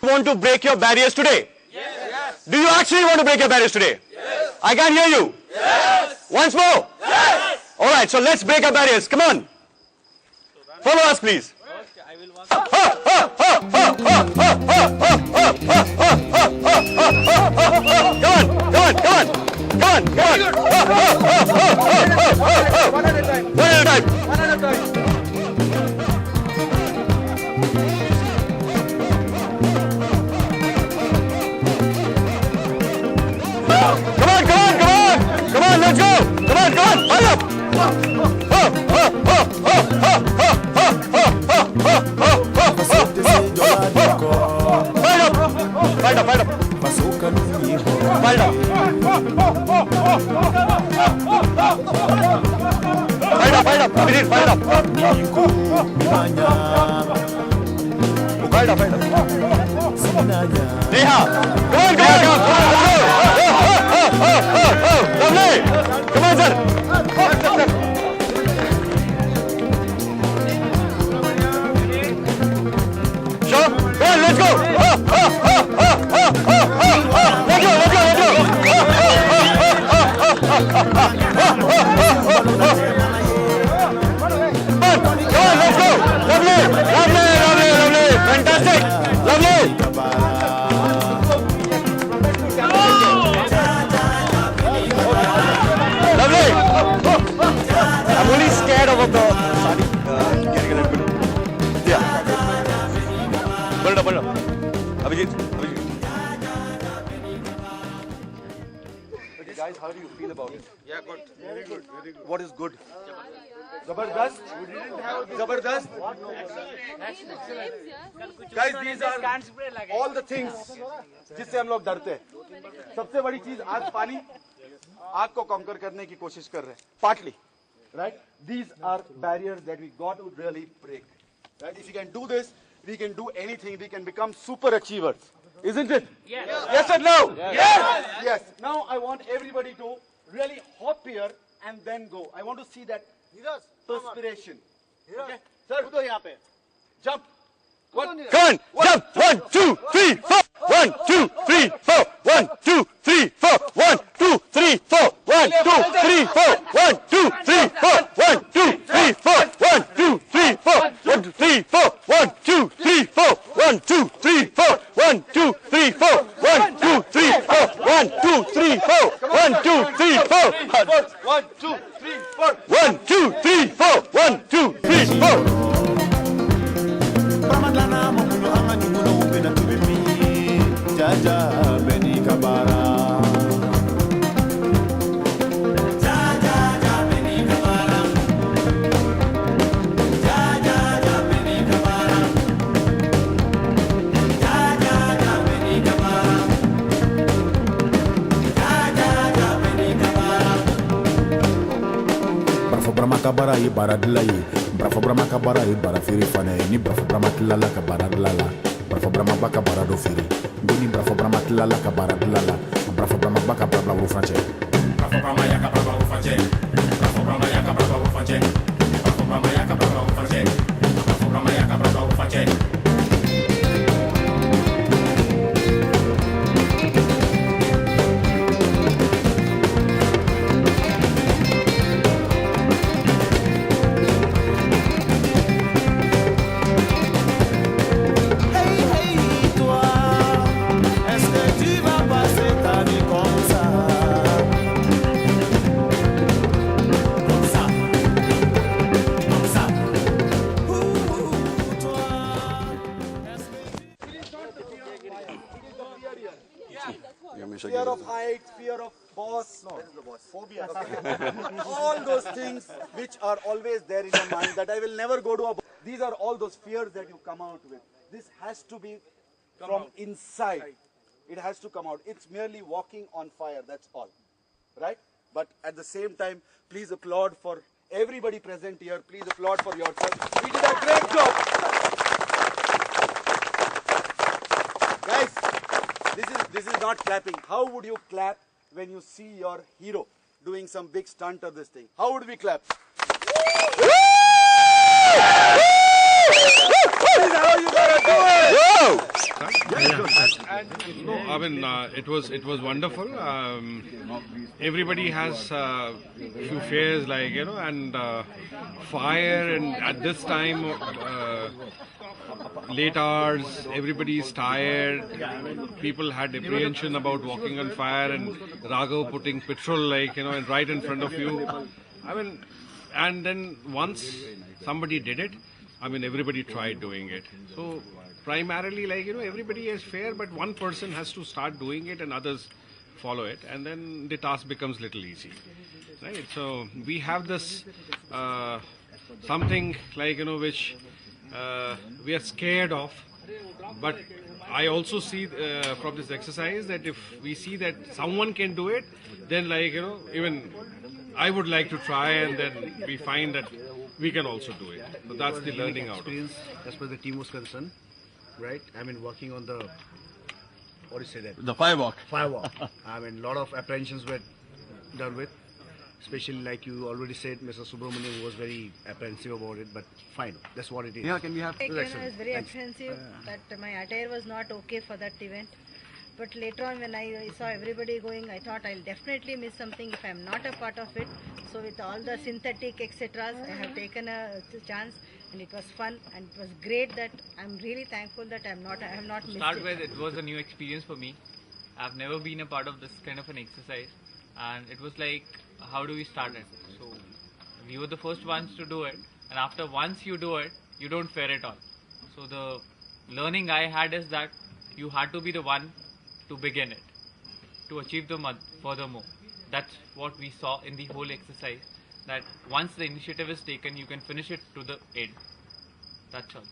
Want to break your barriers today? Yes. Do you actually want to break your barriers today? Yes. I can't hear you. Yes. Once more. Yes. All right, so let's break our barriers. Come on. Follow us, please. Okay, I will walk. Come on. One at a time. Come on, let's go! Come on, fire up! Neha! Come on! Lovely! Come on, sir! Sure? Come on, let's go! Let's go! Lovely! Fantastic! Lovely! I'm only scared of the sorry, getting a little bit. Yeah. Hold up. Abhijit. Okay, guys, how do you feel about it? Yeah, good. Very good. What is good? Zabardast? Zabardast? Guys, these are all the things जिससे हम लोग डरते हैं. सबसे बड़ी चीज आज पानी आग को कॉन्कर करने की कोशिश कर रहे हैं. Partly. Right? These are barriers that we got to really break. Right? If we can do this, we can do anything. We can become super achievers. Isn't it? Yes. Yes or no? Yes. Now I want everybody to really hop here and then go. I want to see that perspiration. Okay? Sir, jump. Come on, jump. 1, 2, 3, 4. 1, 2, 3, 4. 1, 2, 3, 4. 1, 2, 3, 4. 1, 2, 3, 4. 1, 2, 3, 4. 1, 2, 3, 4. 1, 2, 3, 4. 1, 2, 3, 4. 1, 2, 3, 4. 1, 2, 3, 4. 1, 2, 3, 4. 1, 2, 3, 4. 1, 2, 3, 4. 1, 2, 3, 4. 1, 2, 3, 4. 1, 2, 3, 4. 1, 2, 3, 4. Ramadlana mamuno ang anyuno upina tubimi jaja beni kabara jaja beni kabara jaja beni kabara jaja beni kabara jaja beni kabara Brafo brama kabara ibara dilai Brafo brama kabara ibara firi fane ni brafo brama tilala kabara dilala Brafo brama baka bara do firi Goni brafo brama tilala kabara dilala Brafo brama baka brabla wo franche Brafo brama yaka brabla wo franche Brafo brama yaka brabla wo franche Brafo brama yaka brabla wo franche Brafo brama yaka brabla wo franche Fear of heights, fear of boss, phobia. All those things which are always there in your mind that I will never go to a boss. These are all those fears that you come out with. This has to be from inside. It has to come out. It's merely walking on fire, that's all. Right? But at the same time, please applaud for everybody present here. Please applaud for yourself. We did a great job. Guys, this is not clapping. How would you clap when you see your hero doing some big stunt of this thing? How would we clap? This is how you gotta do it! it was wonderful. Everybody has few fears, like, you know, and fire, and at this time, late hours, everybody's tired. People had apprehension about walking on fire, and Raghav putting petrol, like, you know, and right in front of you. I mean, and then once somebody did it, I mean, everybody tried doing it. So primarily, like, you know, everybody is fair, but one person has to start doing it and others follow it, and then the task becomes little easy, right? So we have this something, like, you know, which we are scared of, but I also see from this exercise that if we see that someone can do it, then, like, you know, even I would like to try, and then we find that we can also do it. So that's the learning out of it. Experience as far as the team was concerned, right? I mean, working on the, what do you say that? The firewalk. Firewalk. I mean, a lot of apprehensions were done with, especially like you already said, Mr. Subramanian was very apprehensive about it, but fine, that's what it is. Yeah, can we have? I was very apprehensive that my attire was not okay for that event. But later on, when I saw everybody going, I thought I'll definitely miss something if I'm not a part of it. So with all the synthetic etc., I have taken a chance, and it was fun, and it was great. That I'm really thankful that I have not missed Start it. with, it was a new experience for me. I've never been a part of this kind of an exercise, and it was like, how do we start it? So we were the first ones to do it, and after once you do it, you don't fear it all. So the learning I had is that you had to be the one to begin it, to achieve the furthermore. That's what we saw in the whole exercise, that once the initiative is taken, you can finish it to the end. That's all.